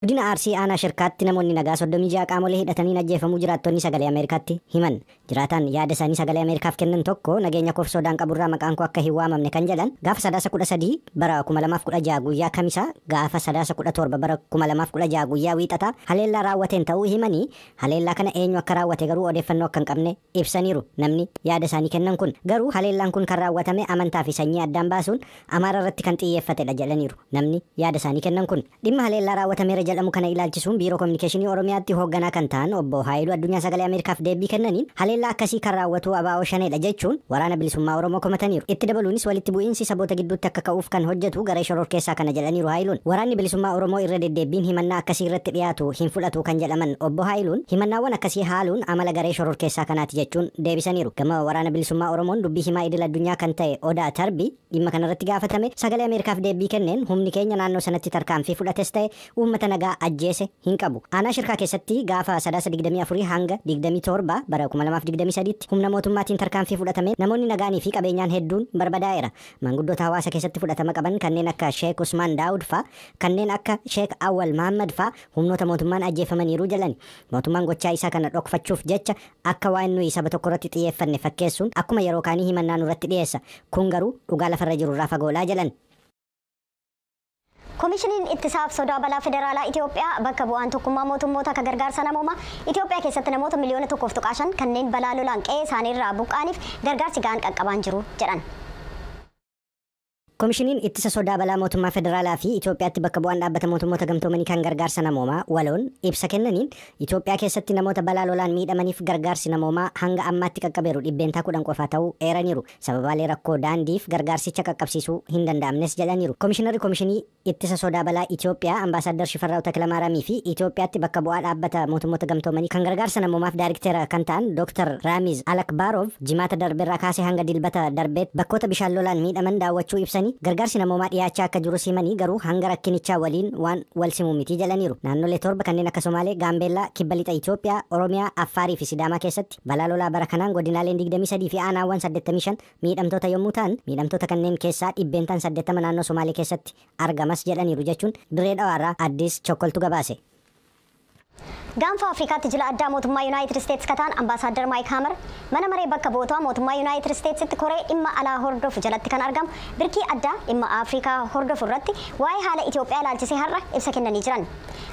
Godina Arsii aanaa shirkaatti namoonni nagaa 36 qaamolee hidhatanii ajjeefamuu jiraattonni sagalee Ameerikaatti himan. Jiraataan yaada isaanii sagalee Ameerikaaf kennan tokko nageenya koof sodaan qaburraa maqaan koo akka hin waamamne kan jedhan gaafa sadaasa 13 bara 2016 guyyaa kamisaa gaafa sadaasa 17 bara 2016 guyyaa wiixataa haleellaa raawwateen ta'uu himanii haleellaa kana eenyu akka raawwate garuu odeeffannoo akka hin qabne ibsaniiru. Namni yaada isaanii kennan kun garuu haleellaan kun kan raawwatame amantaa fi sanyii addaan baasuun Amaara irratti kan xiyyeeffatedha jedhaniiru. Namni yaada isaanii kennan kun dhimma haleellaa raawwatameera jedhamu kana ilaalchisuun biiroo kominikeeshinii Oromiyaatti hoogganaa kan ta'an obbo Haayiluu Addunyaa sagalee Ameerikaaf deebii kennaniin haleellaa akkasii kan raawwatu ABO Shaneedha jechuun waraana bilisummaa Oromoo komataniiru. Itti dabaluunis walitti bu'iinsi saboota gidduutti akka ka'uuf kan hojjetu garee shororkeessaa kana jedhaniiru Haayiluun. Waraanni bilisummaa Oromoo irra deddeebiin himannaa akkasii irratti dhiyaatu hin fudhatu kan jedhaman obbo Haayiluun himannaawwan akkasii haaluun amala garee shororkeessaa kanaati jechuun deebisaniiru. Gama waraana bilisummaa Oromoon dubbii himaa idil addunyaa kan ta'e Odaa Tarbii dhimma kanarratti gaafatame sagalee Ameerikaaf deebii kenneen humni keenya naannoo sanatti tarkaanfii fudhates ta'e uummata nagaa ajjeese hin qabu. Aanaa shirkaa keessatti gaafa sadaasa 24 hanga 27 bara 2023 humna mootummaatiin tarkaanfii fudhatame namoonni nagaanii fi qabeenyaan hedduun barbadaa'eera. Manguddoota hawaasa keessatti fudhatama qaban kanneen akka Sheek Usmaan Daawud faa kanneen akka Sheek Awwal Mahammad faa humnoota mootummaan ajjeefamaniiru jedhani. Mootummaan gochaa isaa kana dhokfachuuf jecha akka waan nuyi saba tokko irratti xiyyeeffanne fakkeessuun akkuma yeroo kaanii himannaa nurratti dhiyeessa. Kun garuu dhugaa lafarra jiru irraa fagoolaa jedhan. Komishiniin ittisaaf sodaa balaa federaalaa Itoophiyaa bakka bu'aan tokkummaa mootummoota akka gargaarsa namoomaa Itoophiyaa keessatti namoota miliyoona 1.5 kanneen balaa lolaan qe'ee isaaniirraa buqqaaniif gargaarsi ga'aan qaqqabaan jiru jedhan. Komishiniin ittisa sodaa balaa mootummaa federaalaa fi Itoophiyaatti bakka bu'aan dhaabbata mootummoota gamtoomanii kan gargaarsa namoomaa waloon ibsa kennaniin Itoophiyaa keessatti namoota balaa lolaan miidhamaniif gargaarsi namoomaa hanga ammaatti qaqqabeeru 10 qofaa ta'uu eeraniiru. Sababaalee rakkoo daandiif gargaarsicha qaqqabsiisuu hin danda'amnes jedhaniiru. Komishinarri komishinii ittisa sodaa balaa Itoophiyaa Ambaasaadar Shifarraa'u Takilamaaraamii fi Itoophiyaatti bakka bu'aa dhaabbata mootummoota gamtoomanii kan gargaarsa namoomaaf daayirikteera kan ta'an Dr. Raamiz Alakbaarov jimaata darbeerraa kaasee hanga dilbata darbeet bakkoota bishaan lolaan miidhaman daawwachuu ibsanii gargaarsi namoomaa dhiyaachaa akka jiru simanii garuu hanga rakkinichaa waliin waan wal simuu miti jedhaniiru. Naannolee torba kanneen akka Somaalee, Gaambeellaa, Kibba Lixa Itoophiyaa, Oromiyaa, Affaarii fi Sidaamaa keessatti balaa lolaa bara kanaan godinaaleen 23 fi aanaawwan 85 miidhamtoota yommuu ta'an miidhamtoota kanneen keessaa 80 naannoo Somaalee keessatti argamas jedhaniiru jechuun Dirree Dhawaarraa Addis Chokkoltu gabaase. Gaanfa Afrikaatti jila addaa mootummaa Yuunaayitid Isteetsi kataan Ambaasaadar Maayik Haamer mana maree bakka bu'ootaa mootummaa Yuunaayitid Isteetsitti koree dhimma alaa hordofu jalatti kan argamu birkii addaa dhimma Afrikaa hordofu irratti waa'ee haala Itoophiyaa ilaalchisee har'a ibsa kennanii jiran.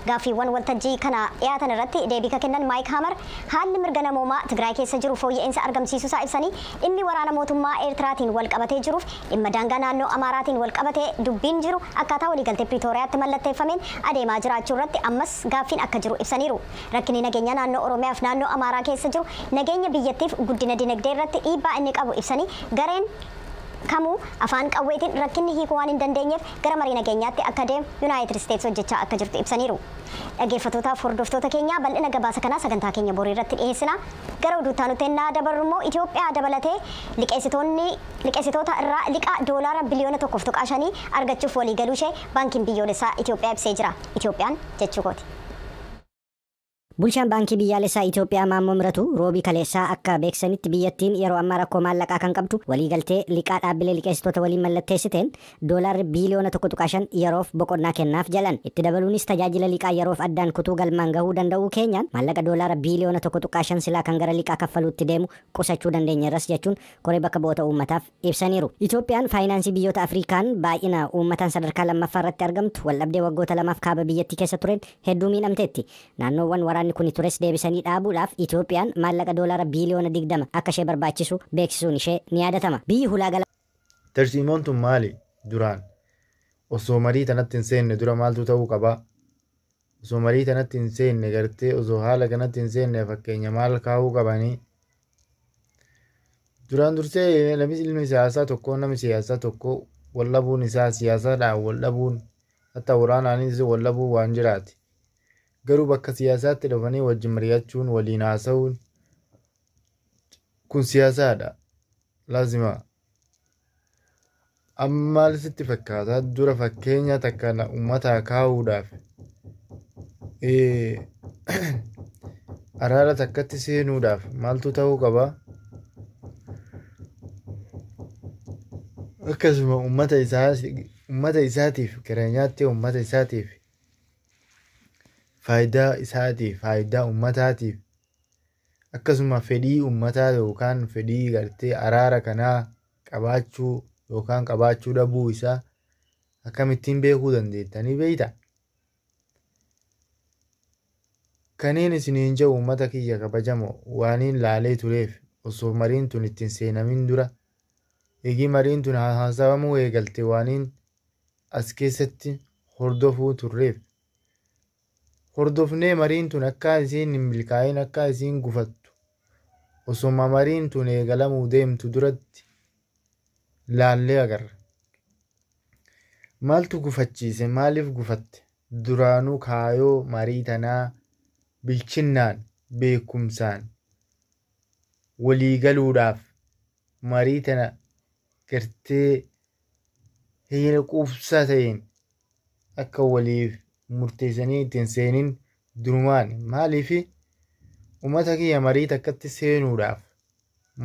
Gaaffiiwwan waltajjii kana dhiyaatan irratti deebii kennan Maayik Haamer haalli mirga namoomaa Tigraay keessa jiru fooyya'insa argamsiisuusaa ibsanii dhimmi waraana mootummaa Eertiraatiin wal qabatee jiruuf dhimma daangaa naannoo Amaaraatiin wal qabatee dubbiin jiru akkaataa waliigaltee Piriitooriyaatti mallatteeffameen adeemaa jiraachuu irratti ammas gaaffiin akka jiru ibsaniiru. Rakkinni nageenya naannoo Oromiyaa fi naannoo Amaaraa keessa jiru nageenya biyyattiif guddina dinagdee irratti dhiibbaa inni qabu ibsanii gareen kamuu afaan qawweetiin rakkinni hiikuu waan hin dandeenyeef gara marii nageenyaatti akka deemu Yuunaayitid Isteetsi hojjechaa akka jirtu ibsaniiru. Dhaggeeffattootaaf hordoftoota keenya bal'ina gabaasa kanaa sagantaa keenya borii irratti dhiyeessina. Gara oduutti aanutti ennaa dabarru immoo Itoophiyaa dabalatee liqeessitoota irraa liqaa doolaara biliyoona 1.5 argachuuf waliigaluu ishee baankiin biyyoolessaa Itoophiyaa ibsee jira. Itoophiyaan jechuu kooti. Bulchaan baankii biyyaalessaa Itoophiyaa Maammoo Miratu roobii kaleessaa akka beeksanitti biyyattiin yeroo ammaa rakkoo maallaqaa kan qabdu waliigaltee liqaa dhaabbilee liqeessitoota waliin mallatteessiteen doolaarri biliyoona 1.5 yeroof boqonnaa kennaaf jalan. Itti dabaluunis tajaajila liqaa yeroof addaan kutuu galmaan gahuu danda'uu keenyaan maallaqa doolaara biliyoona 1.5 silaa kan gara liqaa kaffaluutti deemu qusachuu dandeenyerras jechuun koree bakka bu'oota uummataaf ibsaniiru. Itoophiyaan faayinaansii biyyoota Afrikaan baay'ina uummataan sadarkaa lammaffaa irratti argamtu waldhabdee waggoota lamaaf kaaba biyyattii keessa tureen hedduu miidhamteetti. Naannoowwan waraanni kun tures deebisanii dhaabuudhaaf Itoophiyaan maallaqa doolaara biliyoona 20 akka ishee barbaachisu beeksisuun ishee ni yaadatama. Biyyi hulaagala tarsiimoon tun maali duraan osoo marii tanatti hin seenne dura maaltu ta'uu qaba? Osoo marii tanatti hin seenne gartee osoo haala kanatti hin seenne fakkeenya maal kaa'uu qabanii? Duraan dursee namni siyaasaa tokko wallabuun isaa siyaasaadhaan wallabuun hatta waraanaanis wallabuu waan jiraati. Garuu bakka siyaasaatti dhufanii wajjin mari'achuun waliin haasa'uun kun siyaasaadha. Laazima. Amma maal sitti fakkaata dura fakkeenya takka uummataa kaa'uudhaaf araara takkatti seenuudhaaf maaltu ta'uu qaba? Akkasuma uummata isaatiif kireenyaatti uummata isaatiif faayidaa isaatiif faayidaa uummataatiif akkasuma fedhii uummataa yookaan fedhii gartee araara kanaa qabaachuu yookaan qabaachuu dhabuu isaa akkamittiin beekuu dandeettanii beeyta. Kanneen isiniin jedhu uummata kiyya kabajamoo waaniin laalee tureef osoo mariin tun ittiin seenamin dura eegii mariin tun haasawamuu eegalte waaniin as keessatti hordofuu turreef hordofnee mariin tun akka isiin hin milkaa'in akka isiin gufattu osoma mariin tun eegalamuu deemtu duratti laallee agarra. Maaltu gufachiise? Maaliif gufatte? Duraanuu kaayoo marii tanaa bilchinnaan beekumsaan waliigaluudhaaf marii tana gartee heera quubsaa ta'een akka waliif murteessanii ittiin seenin durumaan maaliif uummata kiyya marii takkatti seenuudhaaf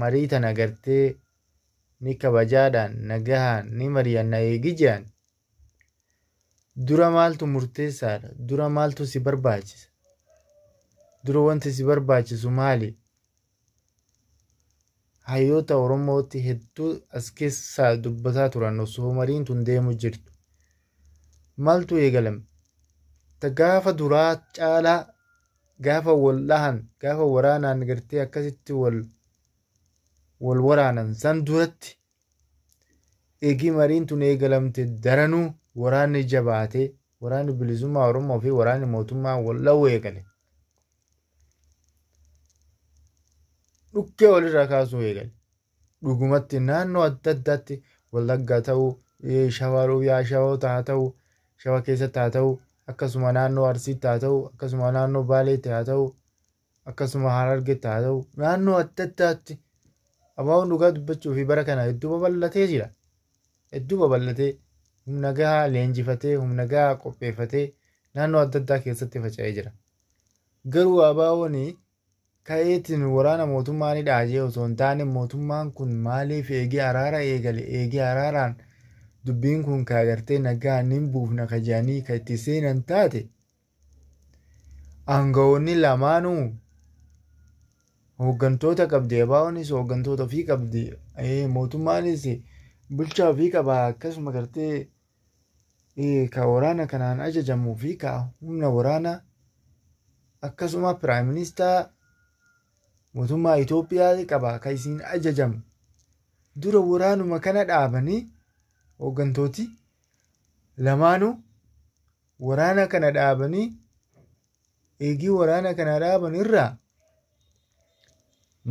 marii tana gartee ni kabajaadhaan nagahaan ni mari'anna eegijaan dura maaltu murteessaadha? Dura maaltu si barbaachisa? Dura wanti si barbaachisu maali? Hayyoota Oromootti hedduu as keessaa dubbataa turan osoo mariin tun deemu jirtu. Maaltu eegalame? Ta gaafa duraa caalaa gaafa wal dhahan gaafa waraanaan gartee akkasitti wal waraanan san duratti eegii mariin tun eegalamte daranuu waraanni jabaatee waraanni bilisummaa Oromoo fi waraanni mootummaa wal dha'uu eegale. Dhukkee walirraa kaasuu eegale. Dhugumatti naannoo adda addaatti Wallaggaa ta'uu, Shawaa haa ta'uu, Shawaa keessatti haa ta'uu, akkasuma naannoo Arsiitti haa ta'uu, akkasuma naannoo Baaleetti haa ta'uu, akkasuma Harargeetti haa ta'uu, naannoo adda addaatti abaaboon dhugaa dubbachuu fi bara kana hedduu babal'atee jira. Hedduu babal'atee humna gahaa leenjifatee humna gahaa qopheeffatee naannoo adda addaa keessatti faca'ee jira. Garuu abaaboon ka'eetiin waraana mootummaa ni dhaajee osoo hin taane mootummaan kun maaliif eegee araara eegale eegee araaraan dubbiin kun ka agartee nagaa ni buufna ka jedhanii ka itti seenan taate aangawoonni lamaanuu hooggantoota qabdi. Abaaboonis hooggantoota ofii qabdi. Mootummaanis bulchaa ofii qaba. Akkasuma gartee ka waraana kanaan ajajamuu fi ka humna waraanaa akkasuma piraayim ministeera mootummaa Itoophiyaa qaba ka isiin ajajamu. Dura waraanuma kana dhaabanii hooggantooti lamaanuu waraana kana dhaabanii eegii waraana kana dhaaban irraa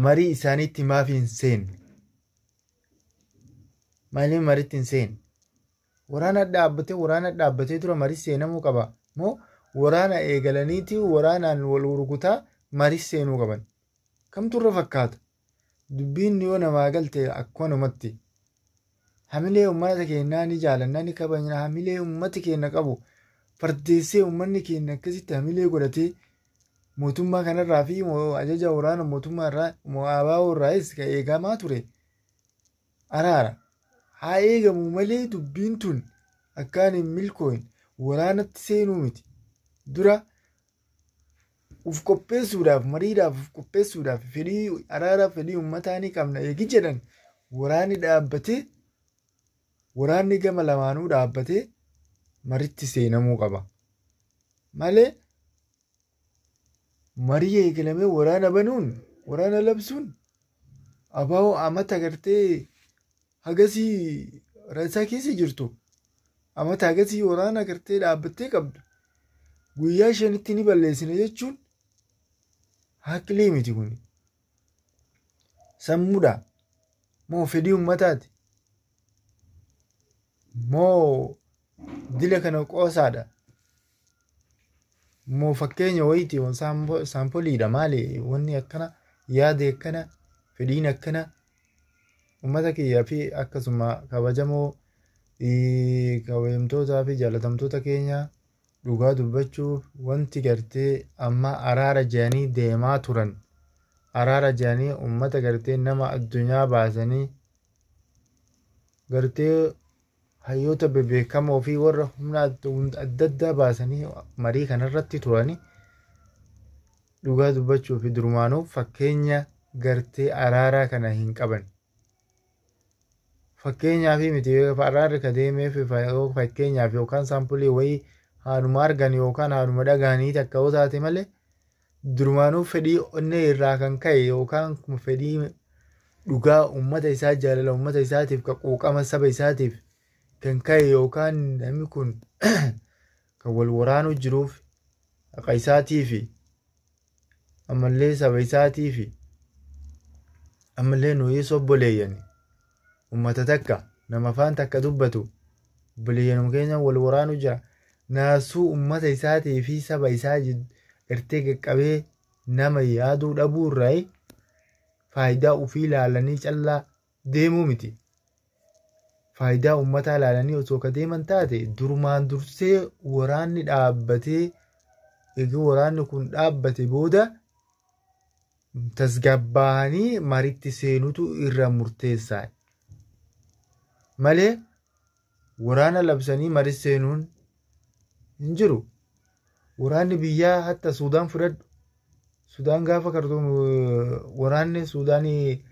marii isaaniitti maaf hin seenne? Maaliif mariitti hin seenne? Waraana dhaabbatee dura marii seenamuu qaba moo waraana eegalaniiti waraanaan wal rukutaa marii seenuu qaban? Kamtu irra fakkaata? Dubbiin yoo namaa galte akkanumatti hamilee uummata keenyaa ni jaalannaa ni kabajna. Hamilee uummati keenya qabu fardeessee uummanni keenya akkasitti hamilee godhatee mootummaa kanarraa fi ajaja waraana mootummaa irraa abaaboo irraayis ka eegamaa ture araara haa eegamu malee dubbiin tun akkaan hin milkooyin waraanatti seenuu miti. Dura uf qopheessuudhaaf mariidhaaf uf qopheessuudhaaf fedhii araaraaf fedhii uummataa ni qabna eegi jedhan waraanni dhaabbatee waraanni gama lamaanuu dhaabbatee maritti seenamuu qaba malee marii eegalamee waraana banuun waraana labsuun abaaboo amata gartee hagasii rasaa keessa jirtu amata hagasii waraana gartee dhaabbattee qabdu guyyaa shanitti ni balleessina jechuun haqilee miti. Kun sammuudha moo fedhii uummataati moo dila kana qoosaadha moo fakkeenya wayiiti saampoliidha? Maali wanni akkana yaade akkana fedhiin akkana uummata kiyyaa fi akkasuma kabajamoo kabajamtootaa fi jaalatamtoota keenya dhugaa dubbachuuf wanti gartee amma araara jedhanii deemaa turan araara jedhanii uummata gartee nama addunyaa baasanii gartee hayyoota bebeekamoo fi warra humna adda addaa baasanii marii kanarratti turani dhugaa dubbachuu fi durumaanuu fakkeenya gartee araaraa kana hin qaban. Fakkeenyaaf miti araarri ka deemeef fakkeenyaaf yookaan saampulii wayii haaduma argan yookaan haaduma dhagaanii takka yoo taate malee durumaanuu fedhii onnee irraa kan ka'e yookaan fedhii dhugaa uummata isaa jaalala uummata isaatiif ka quuqama saba isaatiif kan ka'e yookaan namni kun kan wal waraanuu jiruuf haqa isaatii fi ammallee saba isaatii fi ammallee nuyi obboleeyyani uummata takka nama afaan takka dubbatu obboleeyyanuma keenya wal waraanuu jira naasuu uummata isaatii fi saba isaa ertee qaqqabee nama yaaduu dhabuu irraa faayidaa ofii ilaalanii callaa deemuu miti. Faayidaa uummataa ilaalanii osoo ka deeman taate durumaan dursee waraanni dhaabbatee egaa waraanni kun dhaabbate booda tasgabbaa'anii maritti seenutu irra murteessaa. Malee waraana labsanii marii seenuun hin jiru. Waraanni biyyaa hatta Suudaan fudhadhu. Suudaan gaafa kartuum waraanni Suudaanii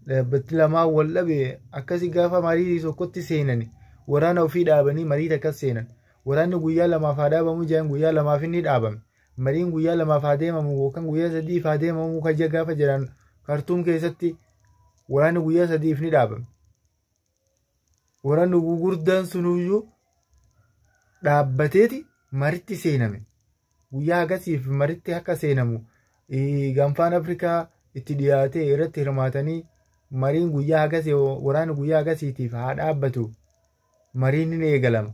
dhaabbatti lamaa wal dhabe akkasii gaafa marii tokkotti seenan waraana ofii dhaabanii marii takkas seenan. Waraanni guyyaa lamaaf haa dhaabamu jedhan guyyaa lamaaf inni dhaabame. Mariin guyyaa lamaaf haa deemamu yookaan guyyaa sadiif haa deemamu kaja gaafa jedhan kartuum keessatti waraanni guyyaa sadiif ni dhaabame. Waraanni gurguddaan sunuyyuu dhaabbateeti maritti seename. Guyyaa agasiif maritti akka seenamu gaanfaan Afrikaa itti dhiyaatee irratti hirmaatanii mariin guyyaa agasii waraanni guyyaa agasiitiif haa dhaabbatu mariin ni eegalama.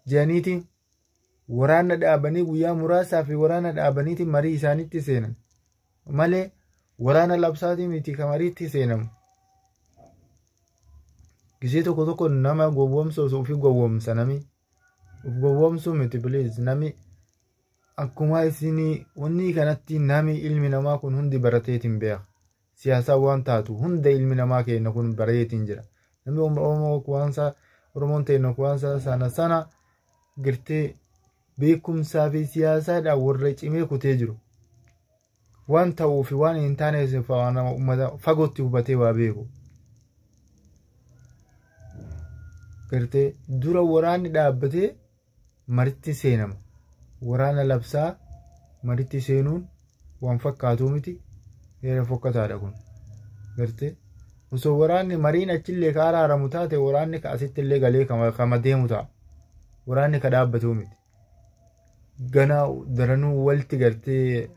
Jedhaniiti waraana dhaabanii guyyaa muraasaa fi waraana dhaabaniiti marii isaanitti seenan malee waraana labsaatii miti ka mariitti seenamu. Gisee tokko tokko nama gowwoomsa osoo ofii gowwoomsa nami of gowwoomsuu miti please nami akkuma isinii wanni kanatti nami ilmi namaa kun hundi barateetiin beeka. Siyaasaa waan taatu hunda ilmi namaa keenya kun barateetiin jira. Namni Oromoo kuwaansa Oromoon ta'e kuwaansa sana girtee beekumsaa fi siyaasaadhaan warra cimee kutee jiru. Waan ta'uu fi waan hin taane uummata fagootti hubatee waa beeku. Girtee dura waraanni dhaabbatee maritti seenama. Waraana labsaa maritti seenuun waan fakkaatu miti. Heera fokkataadha kun. Girtee osoo waraanni mariin achillee ka araaramu taate waraanni ka asitti illee galee kama deemu ta'a. Waraanni ka dhaabbatu miti. Ganaa daranuu walitti gartee